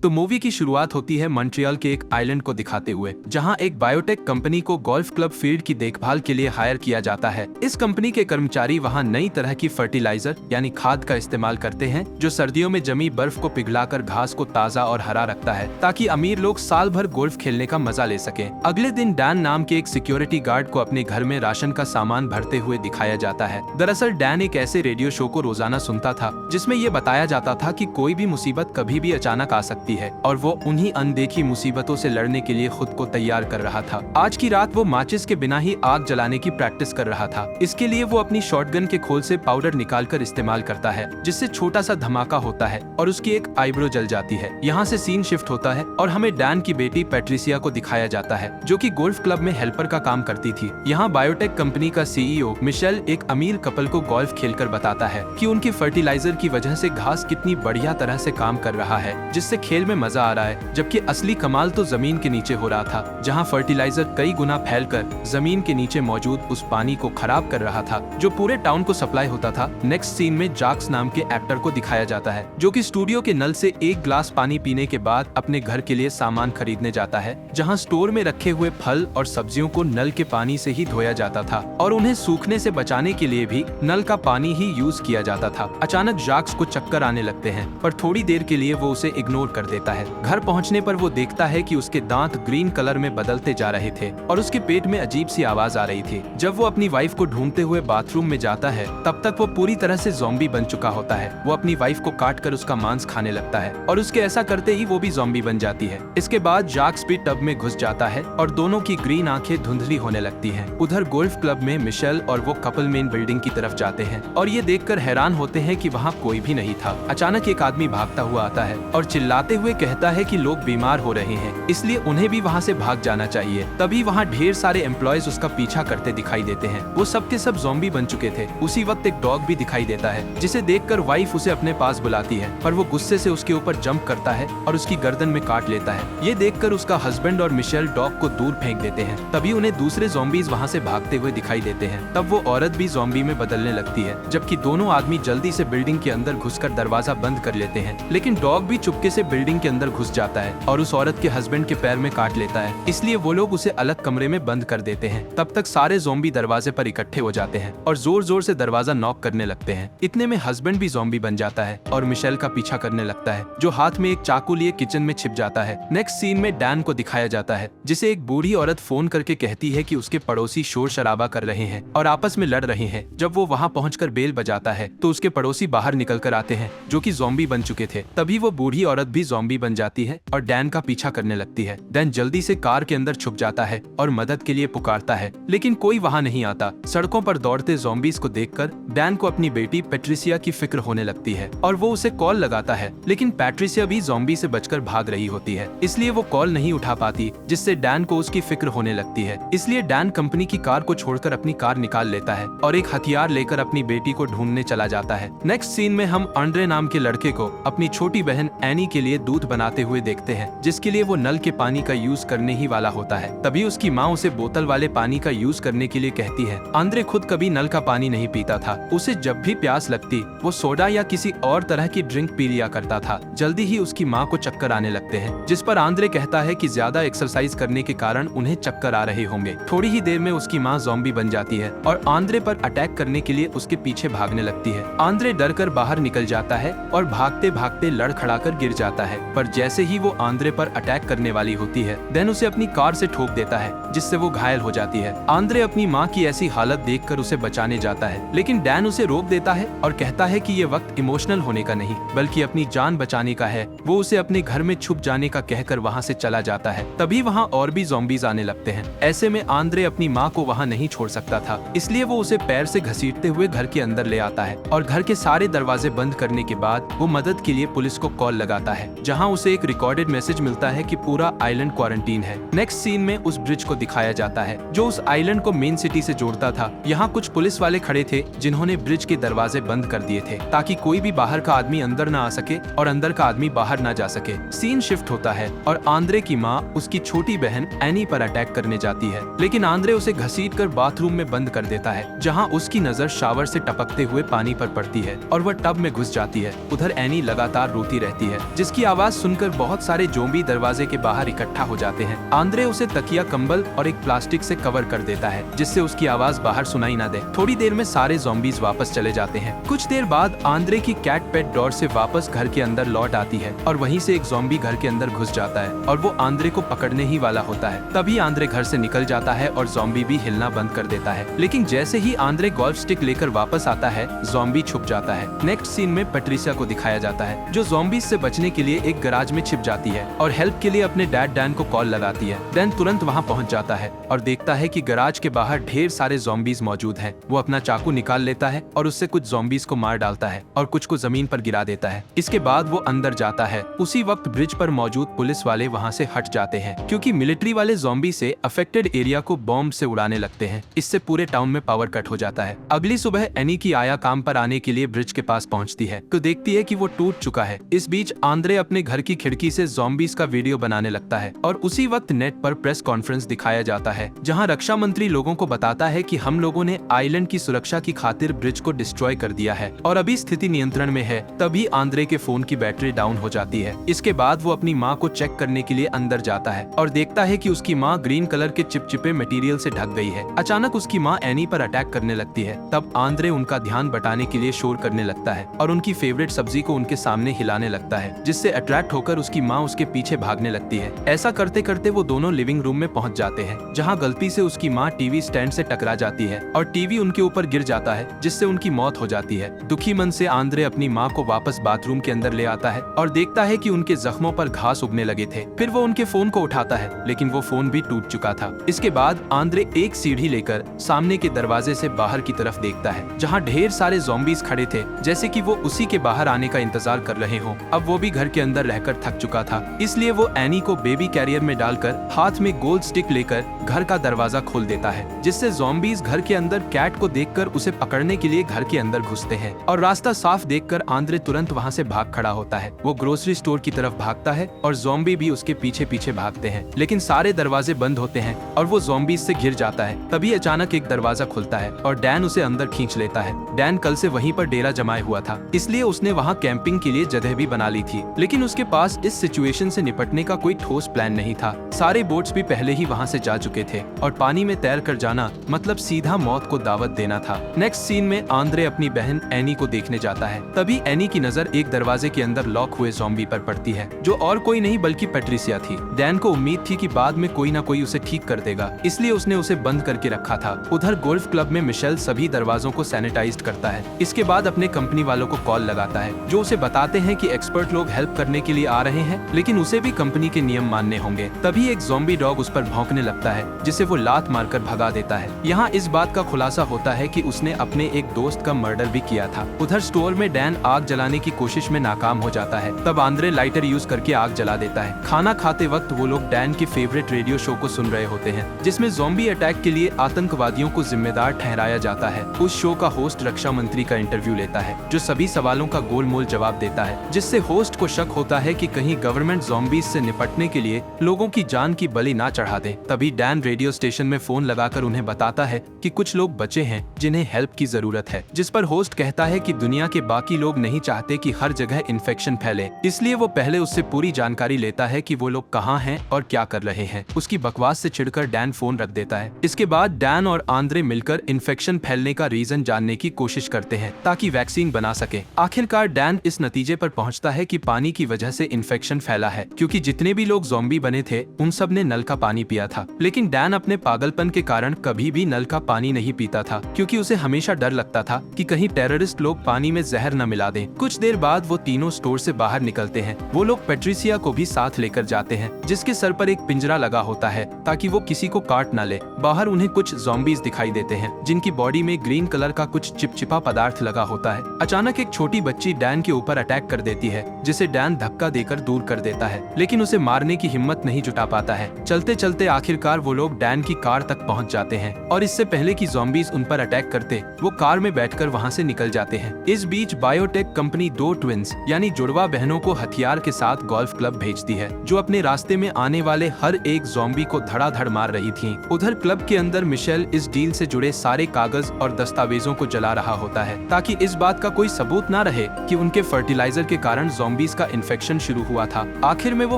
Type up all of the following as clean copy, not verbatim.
तो मूवी की शुरुआत होती है मॉन्ट्रियल के एक आइलैंड को दिखाते हुए, जहां एक बायोटेक कंपनी को गोल्फ क्लब फील्ड की देखभाल के लिए हायर किया जाता है। इस कंपनी के कर्मचारी वहां नई तरह की फर्टिलाइजर यानी खाद का इस्तेमाल करते हैं, जो सर्दियों में जमी बर्फ को पिघलाकर घास को ताज़ा और हरा रखता है, ताकि अमीर लोग साल भर गोल्फ खेलने का मजा ले सकें। अगले दिन डैन नाम के एक सिक्योरिटी गार्ड को अपने घर में राशन का सामान भरते हुए दिखाया जाता है। दरअसल डैन एक ऐसे रेडियो शो को रोजाना सुनता था जिसमें ये बताया जाता था कि कोई भी मुसीबत कभी भी अचानक आ सकती है, और वो उन्हीं अनदेखी मुसीबतों से लड़ने के लिए खुद को तैयार कर रहा था। आज की रात वो माचिस के बिना ही आग जलाने की प्रैक्टिस कर रहा था। इसके लिए वो अपनी शॉटगन के खोल से पाउडर निकालकर इस्तेमाल करता है, जिससे छोटा सा धमाका होता है और उसकी एक आईब्रो जल जाती है। यहाँ से सीन शिफ्ट होता है और हमें डैन की बेटी पैट्रिसिया को दिखाया जाता है, जो कि गोल्फ क्लब में हेल्पर का काम करती थी। यहाँ बायोटेक कंपनी का सीईओ मिशेल एक अमीर कपल को गोल्फ खेलकर बताता है कि उनकी फर्टिलाइजर की वजह से घास कितनी बढ़िया तरह से काम कर रहा है, जिससे खेल में मजा आ रहा है। जबकि असली कमाल तो जमीन के नीचे हो रहा था, जहाँ फर्टिलाइजर कई गुना फैलकर जमीन के नीचे मौजूद उस पानी को खराब कर रहा था, जो पूरे टाउन को सप्लाई होता था। नेक्स्ट सीन में जैक्स नाम के एक्टर को दिखाया जाता है, जो कि स्टूडियो के नल से एक ग्लास पानी पीने के बाद अपने घर के लिए सामान खरीदने जाता है, जहाँ स्टोर में रखे हुए फल और सब्जियों को नल के पानी से ही धोया जाता था और उन्हें सूखने से बचाने के लिए भी नल का पानी ही यूज किया जाता था। अचानक जैक्स को चक्कर आने लगते हैं, पर थोड़ी देर के लिए वो उसे इग्नोर कर देता है। घर पहुंचने पर वो देखता है कि उसके दांत ग्रीन कलर में बदलते जा रहे थे और उसके पेट में अजीब सी आवाज आ रही थी। जब वो अपनी वाइफ को ढूंढते हुए बाथरूम में जाता है, तब तक वो पूरी तरह से ज़ॉम्बी बन चुका होता है। वो अपनी वाइफ को काट कर उसका मांस खाने लगता है और उसके ऐसा करते ही वो भी ज़ॉम्बी बन जाती है। इसके बाद जैक्स भी टब में घुस जाता है और दोनों की ग्रीन आंखें धुंधली होने लगती हैं। उधर गोल्फ क्लब में मिशेल और वो कपल मेन बिल्डिंग की तरफ जाते हैं और ये देखकर हैरान होते हैं कि वहाँ कोई भी नहीं था। अचानक एक आदमी भागता हुआ आता है और चिल्लाते हुए कहता है कि लोग बीमार हो रहे हैं, इसलिए उन्हें भी वहाँ से भाग जाना चाहिए। तभी वहाँ ढेर सारे एम्प्लॉयज उसका पीछा करते दिखाई देते हैं। वो सब के सब ज़ॉम्बी बन चुके थे। उसी वक्त एक डॉग भी दिखाई देता है, जिसे देखकर वाइफ उसे अपने पास बुलाती है, पर वो गुस्से से उसके ऊपर जंप करता है और उसकी गर्दन में काट लेता है। ये देखकर उसका हस्बैंड और मिशेल डॉग को दूर फेंक देते हैं। तभी उन्हें दूसरे ज़ॉम्बीज वहाँ से भागते हुए दिखाई देते हैं। तब वो औरत भी ज़ॉम्बी में बदलने लगती है, जबकि दोनों आदमी जल्दी से बिल्डिंग के अंदर घुसकर दरवाजा बंद कर लेते हैं। लेकिन डॉग भी चुपके से बिल्डिंग के अंदर घुस जाता है और उस औरत के हस्बैंड के पैर में काट लेता है, इसलिए वो लोग उसे अलग कमरे में बंद कर देते हैं। तब तक सारे ज़ॉम्बी दरवाजे पर इकट्ठे हो जाते हैं और जोर जोर से दरवाजा नॉक करने लगते हैं। इतने में हस्बैंड भी ज़ॉम्बी बन जाता है और मिशेल का पीछा करने लगता है, जो हाथ में एक चाकू लिए किचन में छिप जाता है। नेक्स्ट सीन में डैन को दिखाया जाता है, जिसे एक बूढ़ी औरत फोन करके कहती है कि उसके पड़ोसी शोर शराबा कर रहे हैं और आपस में लड़ रहे हैं। जब वो वहाँ पहुंचकर बेल बजाता है तो उसके पड़ोसी बाहर निकल कर आते हैं, जो कि ज़ॉम्बी बन चुके थे। तभी वो बूढ़ी औरत भी ज़ॉम्बी बन जाती है और डैन का पीछा करने लगती है। डैन जल्दी से कार के अंदर छुप जाता है और मदद के लिए पुकारता है, लेकिन कोई वहाँ नहीं आता। सड़कों पर दौड़ते ज़ॉम्बीज को देखकर डैन को अपनी बेटी पैट्रिसिया की फिक्र होने लगती है और वो उसे कॉल लगाता है, लेकिन पैट्रिसिया भी ज़ॉम्बी से बचकर भाग रही होती है, इसलिए वो कॉल नहीं उठा पाती, जिससे डैन को उसकी फिक्र होने लगती है। इसलिए डैन कंपनी की कार को छोड़कर अपनी कार निकाल लेता है और एक हथियार लेकर अपनी बेटी को ढूंढने चला जाता है। नेक्स्ट सीन में हम आंद्रे नाम के लड़के को अपनी छोटी बहन एनी के लिए दूध बनाते हुए देखते हैं, जिसके लिए वो नल के पानी का यूज करने ही वाला होता है। तभी उसकी माँ उसे बोतल वाले पानी का यूज करने के लिए कहती है। आंद्रे खुद कभी नल का पानी नहीं पीता था। उसे जब भी प्यास लगती वो सोडा या किसी और तरह की ड्रिंक पी लिया करता था। जल्दी ही उसकी माँ को चक्कर आने लगते हैं, जिस पर आंद्रे कहता है कि ज्यादा एक्सरसाइज करने के कारण उन्हें चक्कर आ रहे होंगे। थोड़ी ही देर में उसकी माँ ज़ॉम्बी बन जाती है और आंद्रे पर अटैक करने के लिए उसके पीछे भागने लगती है। आंद्रे डरकर बाहर निकल जाता है और भागते भागते लड़खड़ाकर गिर जाता है, पर जैसे ही वो आंद्रे पर अटैक करने वाली होती है, डैन उसे अपनी कार से ठोक देता है, जिससे वो घायल हो जाती है। आंद्रे अपनी माँ की ऐसी हालत देखकर उसे बचाने जाता है, लेकिन डैन उसे रोक देता है और कहता है कि ये वक्त इमोशनल होने का नहीं, बल्कि अपनी जान बचाने का है। वो उसे अपने घर में छुप जाने का कहकर वहाँ से चला जाता है। तभी वहाँ और भी ज़ॉम्बीज आने लगते हैं। ऐसे में आंद्रे अपनी माँ को वहाँ नहीं छोड़ सकता था, इसलिए वो उसे पैर से घसीटते हुए घर के अंदर ले आता है और घर के सारे दरवाजे बंद करने के बाद वो मदद के लिए पुलिस को कॉल लगाता है, जहाँ उसे एक रिकॉर्डेड मैसेज मिलता है कि पूरा आइलैंड क्वारंटीन है। नेक्स्ट सीन में उस ब्रिज को दिखाया जाता है, जो उस आइलैंड को मेन सिटी से जोड़ता था। यहाँ कुछ पुलिस वाले खड़े थे, जिन्होंने ब्रिज के दरवाजे बंद कर दिए थे, ताकि कोई भी बाहर का आदमी अंदर न आ सके और अंदर का आदमी बाहर न जा सके। सीन शिफ्ट होता है और आंद्रे की माँ उसकी छोटी बहन एनी पर अटैक करने जाती है, लेकिन आंद्रे उसे घसीटकर बाथरूम में बंद कर देता है, जहाँ उसकी नजर शावर से टपकते हुए पानी पर पड़ती है और वह टब में घुस जाती है। उधर एनी लगातार रोती रहती है, जिसकी आवाज सुनकर बहुत सारे ज़ॉम्बी दरवाजे के बाहर इकट्ठा हो जाते हैं। आंद्रे उसे तकिया, कंबल और एक प्लास्टिक से कवर कर देता है जिससे उसकी आवाज बाहर सुनाई न दे। थोड़ी देर में सारे ज़ॉम्बीज वापस चले जाते हैं। कुछ देर बाद आंद्रे की कैट पेट डोर से वापस घर के अंदर लौट आती है और वहीं से एक ज़ॉम्बी घर के अंदर घुस जाता है और वो आंद्रे को पकड़ने ही वाला होता है। तभी आंद्रे घर से निकल जाता है और ज़ॉम्बी भी हिलना बंद कर देता है। लेकिन जैसे ही आंद्रे गोल्फ स्टिक लेकर वापस आता है, ज़ॉम्बी छुप जाता है। नेक्स्ट सीन में पैट्रिसिया को दिखाया जाता है जो ज़ॉम्बीज से बचने के लिए एक गराज में छिप जाती है और हेल्प के लिए अपने डैड डैन को कॉल लगाती है। डैन तुरंत वहां पहुंच जाता है और देखता है कि गराज के बाहर ढेर सारे ज़ॉम्बीज मौजूद हैं। वो अपना चाकू निकाल लेता है और उससे कुछ ज़ॉम्बीज को मार डालता है और कुछ को जमीन पर गिरा देता है। इसके बाद वो अंदर जाता है। उसी वक्त ब्रिज पर मौजूद पुलिस वाले वहाँ से हट जाते हैं क्योंकि मिलिट्री वाले ज़ॉम्बी से अफेक्टेड एरिया को बॉम्ब से उड़ाने लगते हैं। इससे पूरे टाउन में पावर कट हो जाता है। अगली सुबह एनी की आया काम पर आने के लिए ब्रिज के पास पहुंचती है तो देखती है कि वो टूट चुका है। इस बीच आंद्रे अपने घर की खिड़की से ज़ॉम्बीज का वीडियो बनाने लगता है और उसी वक्त नेट पर प्रेस कॉन्फ्रेंस दिखाया जाता है जहां रक्षा मंत्री लोगों को बताता है कि हम लोगों ने आइलैंड की सुरक्षा की खातिर ब्रिज को डिस्ट्रॉय कर दिया है और अभी स्थिति नियंत्रण में है। तभी आंद्रे के फोन की बैटरी डाउन हो जाती है। इसके बाद वो अपनी माँ को चेक करने के लिए अंदर जाता है और देखता है कि उसकी माँ ग्रीन कलर के चिपचिपे मटेरियल से ढक गई है। अचानक उसकी माँ एनी पर अटैक करने लगती है। तब आंद्रे उनका ध्यान बटाने के लिए शोर करने लगता है और उनकी फेवरेट सब्जी को उनके सामने हिलाने लगता है जिससे अट्रैक्ट होकर उसकी माँ उसके पीछे भागने लगती है। ऐसा करते करते वो दोनों लिविंग रूम में पहुंच जाते हैं जहां गलती से उसकी माँ टीवी स्टैंड से टकरा जाती है और टीवी उनके ऊपर गिर जाता है जिससे उनकी मौत हो जाती है। दुखी मन से आंद्रे अपनी माँ को वापस बाथरूम के अंदर ले आता है और देखता है कि उनके जख्मों पर घास उगने लगे थे। फिर वो उनके फोन को उठाता है लेकिन वो फोन भी टूट चुका था। इसके बाद आंद्रे एक सीढ़ी लेकर सामने के दरवाजे से बाहर की तरफ देखता है जहाँ ढेर सारे ज़ॉम्बीज खड़े थे जैसे कि वो उसी के बाहर आने का इंतजार कर रहे हो। अब वो भी घर के अंदर रहकर थक चुका था, इसलिए वो एनी को बेबी कैरियर में डालकर हाथ में गोल्ड स्टिक लेकर घर का दरवाजा खोल देता है जिससे ज़ॉम्बीज घर के अंदर कैट को देखकर उसे पकड़ने के लिए घर के अंदर घुसते हैं। और रास्ता साफ देखकर आंद्रे तुरंत वहां से भाग खड़ा होता है। वो ग्रोसरी स्टोर की तरफ भागता है और ज़ॉम्बी भी उसके पीछे पीछे भागते हैं लेकिन सारे दरवाजे बंद होते हैं और वो ज़ॉम्बीज से घिर जाता है। तभी अचानक एक दरवाजा खुलता है और डैन उसे अंदर खींच लेता है। डैन कल से वहीं पर डेरा जमाए हुआ था इसलिए उसने वहाँ कैंपिंग के लिए जगह भी बना ली थी, लेकिन उसके पास इस सिचुएशन से निपटने का कोई ठोस प्लान नहीं था। सारे बोट्स भी पहले ही वहाँ से जा चुके थे और पानी में तैर कर जाना मतलब सीधा मौत को दावत देना था। नेक्स्ट सीन में आंद्रे अपनी बहन एनी को देखने जाता है। तभी एनी की नजर एक दरवाजे के अंदर लॉक हुए ज़ॉम्बी पर पड़ती है जो और कोई नहीं बल्कि पैट्रिसिया थी। डैन को उम्मीद थी कि बाद में कोई ना कोई उसे ठीक कर देगा, इसलिए उसने उसे बंद करके रखा था। उधर गोल्फ क्लब में मिशेल सभी दरवाजों को सैनिटाइज करता है। इसके बाद अपने कंपनी वालों को कॉल लगाता है जो उसे बताते हैं कि एक्सपर्ट लोग हेल्प करने के लिए आ रहे हैं लेकिन उसे भी कंपनी के नियम मानने होंगे। तभी एक ज़ॉम्बी डॉग उस पर भौंकने लगता है जिसे वो लात मारकर भगा देता है। यहाँ इस बात का खुलासा होता है कि उसने अपने एक दोस्त का मर्डर भी किया था। उधर स्टोर में डैन आग जलाने की कोशिश में नाकाम हो जाता है। तब आंद्रे लाइटर यूज करके आग जला देता है। खाना खाते वक्त वो लोग डैन के फेवरेट रेडियो शो को सुन रहे होते हैं जिसमें ज़ॉम्बी अटैक के लिए आतंकवादियों को जिम्मेदार ठहराया जाता है। उस शो का होस्ट रक्षा मंत्री का इंटरव्यू लेता है जो सभी सवालों का गोलमोल जवाब देता है, जिससे होस्ट को शक होता है कि कहीं गवर्नमेंट ज़ॉम्बीज से निपटने के लिए लोगों की जान की बलि ना चढ़ा दे। तभी डैन रेडियो स्टेशन में फोन लगाकर उन्हें बताता है कि कुछ लोग बचे हैं जिन्हें हेल्प की जरूरत है, जिस पर होस्ट कहता है कि दुनिया के बाकी लोग नहीं चाहते कि हर जगह इन्फेक्शन फैले, इसलिए वो पहले उससे पूरी जानकारी लेता है कि वो लोग कहाँ हैं और क्या कर रहे हैं। उसकी बकवास से चिढ़कर डैन फोन रख देता है। इसके बाद डैन और आंद्रे मिलकर इन्फेक्शन फैलने का रीजन जानने की कोशिश करते हैं ताकि वैक्सीन बना सके। आखिरकार डैन इस नतीजे पर पहुंचता है कि पानी की वजह से इन्फेक्शन फैला है क्योंकि जितने भी लोग ज़ॉम्बी बने थे उन सब ने नल का पानी पिया था। लेकिन डैन अपने पागलपन के कारण कभी भी नल का पानी नहीं पीता था क्योंकि उसे हमेशा डर लगता था कि कहीं टेररिस्ट लोग पानी में जहर न मिला दें। कुछ देर बाद वो तीनों स्टोर से बाहर निकलते हैं। वो लोग पैट्रिसिया को भी साथ लेकर जाते हैं जिसके सर पर एक पिंजरा लगा होता है ताकि वो किसी को काट न ले। बाहर उन्हें कुछ ज़ॉम्बीज दिखाई देते हैं जिनकी बॉडी में ग्रीन कलर का कुछ चिपचिपा पदार्थ लगा होता है। अचानक एक छोटी बच्ची डैन के ऊपर अटैक कर देती है जिसे डैन धक्का देकर दूर कर देता है, लेकिन उसे मारने की हिम्मत नहीं जुटा पाता है। चलते चलते आखिरकार वो लोग डैन की कार तक पहुंच जाते हैं और इससे पहले कि ज़ॉम्बीज उन पर अटैक करते वो कार में बैठकर वहां से निकल जाते हैं। इस बीच बायोटेक कंपनी दो ट्विंस यानी जुड़वा बहनों को हथियार के साथ गोल्फ क्लब भेजती है जो अपने रास्ते में आने वाले हर एक ज़ॉम्बी को धड़ाधड़ मार रही थी। उधर क्लब क्लब के अंदर मिशेल इस डील से जुड़े सारे कागज और दस्तावेजों को जला रहा होता है ताकि इस बात का कोई सबूत ना रहे कि उनके फर्टिलाइजर के कारण ज़ॉम्बीज का इन्फेक्शन शुरू हुआ था। आखिर में वो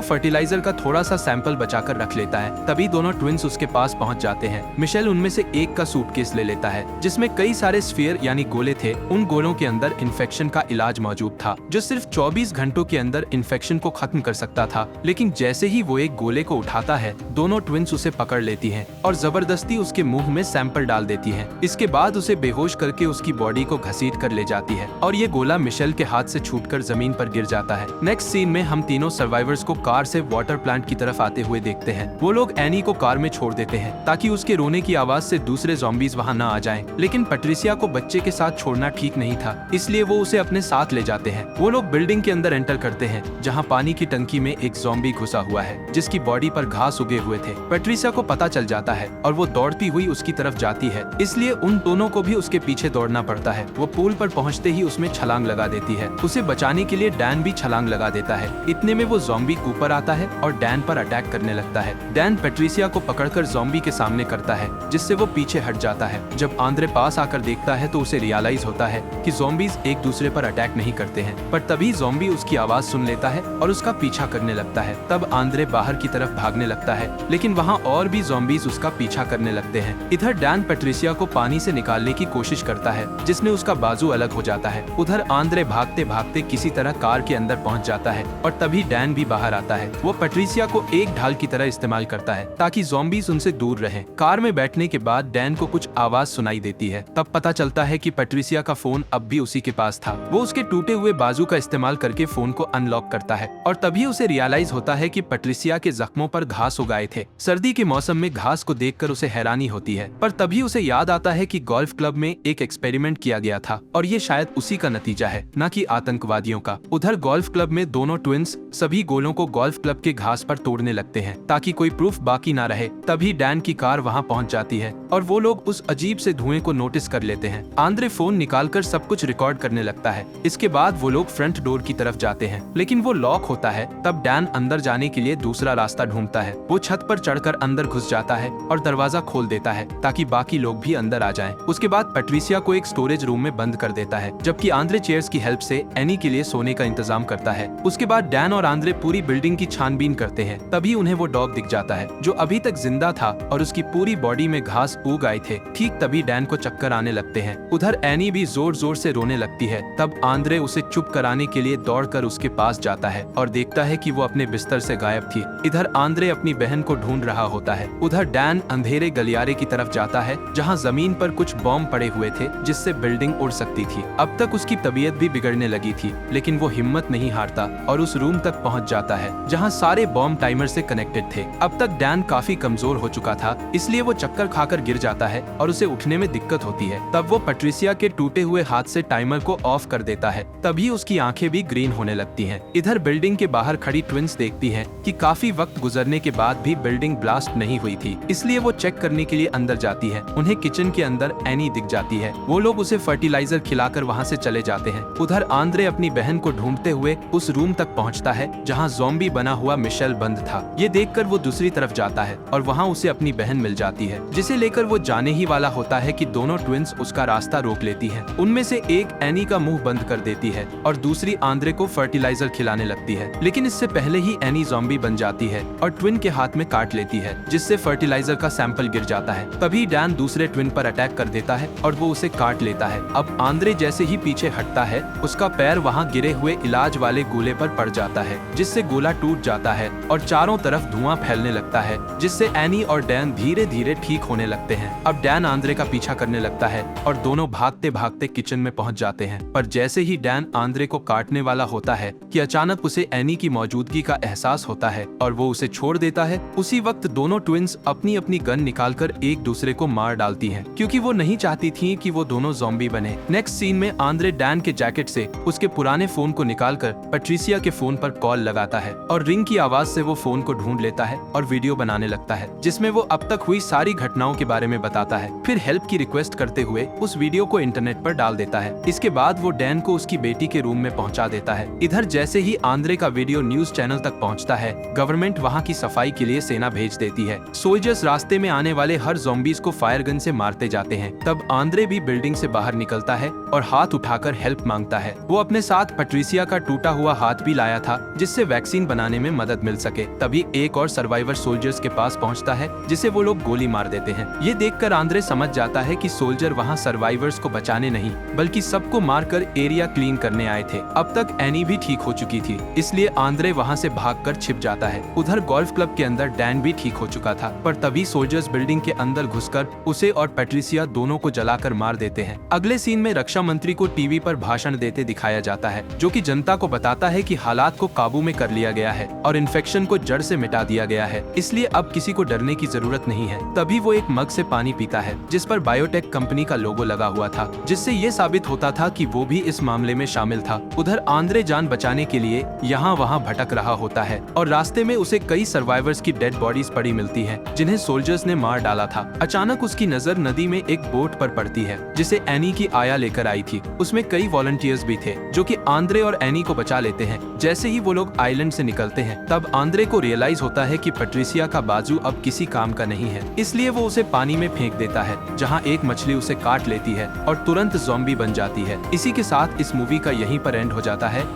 फर्टिलाइजर का थोड़ा सा सैंपल बचाकर रख लेता है। तभी दोनों ट्विंस उसके पास पहुंच जाते हैं। मिशेल उनमें से एक का सूटकेस ले लेता है जिसमें कई सारे स्फीयर यानी गोले थे। उन गोलों के अंदर इन्फेक्शन का इलाज मौजूद था जो सिर्फ 24 घंटों के अंदर इन्फेक्शन को खत्म कर सकता था। लेकिन जैसे ही वो एक गोले को उठाता है, दोनों ट्विंस उसे पकड़ लेती हैं और जबरदस्ती उसके मुंह में सैंपल डाल देती हैं। इसके बाद उसे बेहोश करके उसकी बॉडी को घसीट कर ले जाती है और ये गोला मिशेल के हाथ से छूटकर जमीन पर गिर जाता है। नेक्स्ट सीन में हम तीनों सर्वाइवर्स को कार से वाटर प्लांट की तरफ आते हुए देखते हैं। वो लोग एनी को कार में छोड़ देते हैं ताकि उसके रोने की आवाज से दूसरे ज़ॉम्बीज वहां न आ जाएं। लेकिन पैट्रिसिया को बच्चे के साथ छोड़ना ठीक नहीं था, इसलिए वो उसे अपने साथ ले जाते हैं। वो लोग बिल्डिंग के अंदर एंटर करते हैं जहां पानी की टंकी में एक ज़ॉम्बी घुसा हुआ है जिसकी बॉडी पर घास उगे हुए थे। पैट्रिसिया को पता चल जाता है और वो दौड़ती हुई उसकी तरफ जाती है, इसलिए उन दोनों को भी उसके पीछे दौड़ना पड़ता है। वो पूल पर पहुंचते ही उसमें छलांग लगा देती है। उसे बचाने के लिए डैन भी छलांग लगा देता है। इतने में वो ज़ॉम्बी ऊपर आता है और डैन पर अटैक करने लगता है। डैन पैट्रिसिया को पकड़कर ज़ॉम्बी के सामने करता है जिससे वो पीछे हट जाता है। जब आंद्रे पास आकर देखता है तो उसे रियलाइज होता है कि ज़ॉम्बीज एक दूसरे पर अटैक नहीं करते हैं। पर तभी ज़ॉम्बी उसकी आवाज सुन लेता है और उसका पीछा करने लगता है। तब आंद्रे बाहर की तरफ भागने लगता है, लेकिन वहाँ और भी ज़ॉम्बीज उसका पीछा करने लगते हैं। इधर डैन पैट्रिसिया को पानी से निकालने की कोशिश करता है जिसने उसका बाजू अलग हो जाता है। उधर आंद्रे भागते भागते किसी तरह कार के अंदर पहुंच जाता है और तभी डैन भी बाहर आता है। वो पैट्रिसिया को एक ढाल की तरह इस्तेमाल करता है ताकि ज़ॉम्बीज उनसे दूर रहें। कार में बैठने के बाद डैन को कुछ आवाज सुनाई देती है। तब पता चलता है कि पैट्रिसिया का फोन अब भी उसी के पास था। वो उसके टूटे हुए बाजू का इस्तेमाल करके फोन को अनलॉक करता है और तभी उसे रियलाइज होता है कि पैट्रिसिया के जख्मों पर घास उगाए थे। सर्दी के मौसम में घास को देखकर उसे हैरानी होती है, पर तभी उसे याद आता है कि गोल्फ क्लब में एक एक्सपेरिमेंट किया गया था और ये शायद उसी का नतीजा है, न कि आतंकवादियों का। उधर गोल्फ क्लब में दोनों ट्विंस सभी गोलों को गोल्फ क्लब के घास पर तोड़ने लगते हैं ताकि कोई प्रूफ बाकी ना रहे। तभी डैन की कार वहां पहुंच जाती है और वो लोग उस अजीब से धुएं को नोटिस कर लेते हैं। आंद्रे फोन निकालकर सब कुछ रिकॉर्ड करने लगता है। इसके बाद वो लोग फ्रंट डोर की तरफ जाते हैं, लेकिन वो लॉक होता है। तब डैन अंदर जाने के लिए दूसरा रास्ता ढूंढता है। वो छत पर चढ़कर अंदर घुस जाता है और दरवाजा खोल देता है ताकि बाकी लोग भी अंदर आ जाएं। उसके बाद पैट्रिसिया को एक स्टोरेज रूम में बंद कर देता है, जबकि आंद्रे चेयर्स की हेल्प से एनी के लिए सोने का इंतजाम करता है। उसके बाद डैन और आंद्रे पूरी बिल्डिंग की छानबीन करते हैं। तभी उन्हें वो डॉग दिख जाता है जो अभी तक जिंदा था और उसकी पूरी बॉडी में घास उग आई थे। ठीक तभी डैन को चक्कर आने लगते हैं। उधर एनी भी जोर जोर से रोने लगती है। तब आंद्रे उसे चुप कराने के लिए दौड़कर उसके पास जाता है और देखता है कि वो अपने बिस्तर से गायब थी। इधर आंद्रे अपनी बहन को ढूंढ रहा होता है। उधर डैन अंधेरे गलियारे की तरफ जाता है जहां जमीन पर कुछ बॉम्ब पड़े हुए थे जिससे बिल्डिंग उड़ सकती थी। अब तक उसकी तबीयत भी बिगड़ने लगी थी, लेकिन वो हिम्मत नहीं हारता और उस रूम तक पहुंच जाता है जहां सारे बॉम्ब टाइमर से कनेक्टेड थे। अब तक डैन काफी कमजोर हो चुका था, इसलिए वो चक्कर खाकर गिर जाता है और उसे उठने में दिक्कत होती है। तब वो पैट्रिसिया के टूटे हुए हाथ से टाइमर को ऑफ कर देता है। तभी उसकी आंखें भी ग्रीन होने लगती हैं। इधर बिल्डिंग के बाहर खड़ी ट्विंस देखती हैं कि काफी वक्त गुजरने के बाद भी बिल्डिंग ब्लास्ट नहीं हुई थी, इसलिए वो चेक करने के लिए अंदर जाती है। उन्हें किचन के अंदर एनी दिख जाती है। वो लोग उसे फर्टिलाइजर खिलाकर वहाँ से चले जाते हैं। उधर आंद्रे अपनी बहन को ढूंढते हुए उस रूम तक पहुँचता है जहाँ ज़ॉम्बी बना हुआ मिशेल बंद था। ये देखकर वो दूसरी तरफ जाता है और वहाँ उसे अपनी बहन मिल जाती है, जिसे लेकर वो जाने ही वाला होता है कि दोनों ट्विंस उसका रास्ता रोक लेती हैं। उनमें से एक एनी का मुंह बंद कर देती है और दूसरी आंद्रे को फर्टिलाइजर खिलाने लगती है। लेकिन इससे पहले ही एनी ज़ॉम्बी बन जाती है और ट्विन के हाथ में काट लेती है, जिससे फर्टिलाइजर का सैंपल गिर जाता है। तभी डैन दूसरे ट्विन पर अटैक कर देता है और वो उसे काट लेता है। अब आंद्रे जैसे ही पीछे हटता है, उसका पैर वहाँ गिरे हुए इलाज वाले गोले पर पड़ जाता है, जिससे गोला टूट जाता है और चारों तरफ धुआं फैलने लगता है, जिससे एनी और डैन धीरे धीरे ठीक होने लगते हैं। अब डैन आंद्रे का पीछा करने लगता है और दोनों भागते भागते किचन में पहुंच जाते हैं। पर जैसे ही डैन आंद्रे को काटने वाला होता है कि अचानक उसे एनी की मौजूदगी का एहसास होता है और वो उसे छोड़ देता है। उसी वक्त दोनों ट्विंस अपनी अपनी गन निकालकर एक दूसरे को मार डालती हैं, क्योंकि वो नहीं चाहती थी कि वो दोनों ज़ॉम्बी बने। नेक्स्ट सीन में आंद्रे डैन के जैकेट से उसके पुराने फोन को निकालकर पैट्रिसिया के फोन पर कॉल लगाता है और रिंग की आवाज से वो फोन को ढूंढ लेता है और वीडियो बनाने लगता है, जिसमें वो अब तक हुई सारी घटनाओं के बारे में बताता है। फिर हेल्प की रिक्वेस्ट करते हुए उस वीडियो को इंटरनेट पर डाल देता है। इसके बाद वो डैन को उसकी बेटी के रूम में पहुंचा देता है। इधर जैसे ही आंद्रे का वीडियो न्यूज चैनल तक पहुंचता है, गवर्नमेंट वहां की सफाई के लिए सेना भेज देती है। सोल्जर्स रास्ते रास्ते में आने वाले हर ज़ॉम्बीज को फायर गन से मारते जाते हैं। तब आंद्रे भी बिल्डिंग से बाहर निकलता है और हाथ उठाकर हेल्प मांगता है। वो अपने साथ पैट्रिसिया का टूटा हुआ हाथ भी लाया था जिससे वैक्सीन बनाने में मदद मिल सके। तभी एक और सर्वाइवर सोल्जर्स के पास पहुंचता है जिसे वो लोग गोली मार देते हैं। ये देखकर आंद्रे समझ जाता है कि सोल्जर वहां सर्वाइवर्स को बचाने नहीं बल्कि सबको मारकर एरिया क्लीन करने आए थे। अब तक एनी भी ठीक हो चुकी थी, इसलिए आंद्रे वहां से भागकर छिप जाता है। उधर गोल्फ क्लब के अंदर डैन भी ठीक हो चुका था, पर तभी सोल्जर्स बिल्डिंग के अंदर घुसकर उसे और पैट्रिसिया दोनों को जलाकर मार देते हैं। अगले सीन में रक्षा मंत्री को टीवी पर भाषण देते दिखाया जाता है, जो कि जनता को बताता है कि हालात को काबू में कर लिया गया है और इन्फेक्शन को जड़ से मिटा दिया गया है, इसलिए अब किसी को डरने की जरूरत नहीं है। तभी वो एक मग से पानी पीता है जिस पर बायोटेक कंपनी का लोगो लगा हुआ था, जिससे ये साबित होता था कि वो भी इस मामले में शामिल था। उधर आंद्रे जान बचाने के लिए यहाँ वहाँ भटक रहा होता है और रास्ते में उसे कई सर्वाइवर्स की डेड बॉडीज पड़ी मिलती है जिन्हें सोल्जर्स ने मार डाला था। अचानक उसकी नजर नदी में एक बोट पर पड़ती है जिसे एनी की आया लेकर आई थी। उसमें कई वॉलंटियर्स भी थे जो कि आंद्रे और एनी को बचा लेते हैं। जैसे ही वो लोग आइलैंड से निकलते हैं तब आंद्रे को रियलाइज होता है कि पैट्रिसिया का बाजू अब किसी काम का नहीं है, इसलिए वो उसे पानी में फेंक देता है जहाँ एक मछली उसे काट लेती है और तुरंत ज़ॉम्बी बन जाती है। इसी के साथ इस मूवी का यहीं पर एंड हो जाता है।